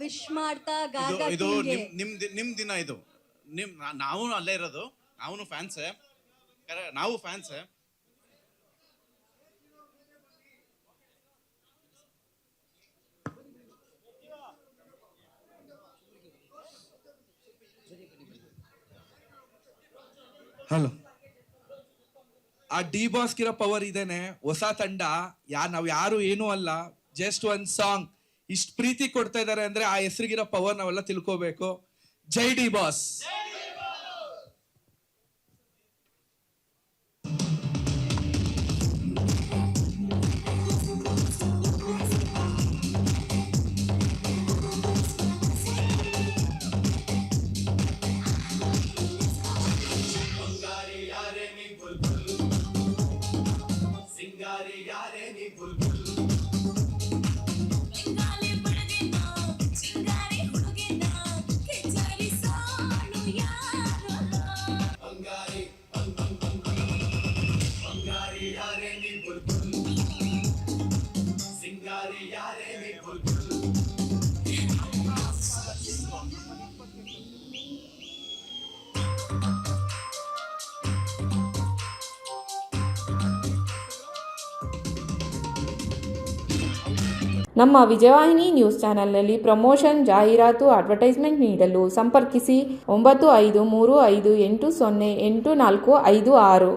Wish ಮಾಡ್ತಾ ಇದು ನಿಮ್ ದಿನ ಇದು. ನಾವು ಅಲ್ಲೇ ಇರೋದು, ನಾವು ಫ್ಯಾನ್ಸ್, ನಾವು ಫ್ಯಾನ್ಸ್. ಹಲೋ, ಆ ಡಿ ಬಾಸ್ಗಿರೋ ಪವರ್ ಇದೇನೆ. ಹೊಸ ತಂಡ, ನಾವ್ ಯಾರು ಏನೂ ಅಲ್ಲ, ಜಸ್ಟ್ ಒಂದ್ ಸಾಂಗ್ ಇಷ್ಟ ಪ್ರೀತಿ ಕೊಡ್ತಾ ಇದಾರೆ ಅಂದ್ರೆ ಆ ಹೆಸರಿಗಿರೋ ಪವರ್ ನಾವೆಲ್ಲ ತಿಳ್ಕೋಬೇಕು. ಜೈ ಡಿ ಬಾಸ್. ನಮ್ಮ ವಿಜಯವಾಹಿನಿ ನ್ಯೂಸ್ ಚಾನೆಲ್ನಲ್ಲಿ ಪ್ರಮೋಷನ್, ಜಾಹೀರಾತು, ಅಡ್ವರ್ಟೈಸ್ಮೆಂಟ್ ನೀಡಲು ಸಂಪರ್ಕಿಸಿ 9535808456.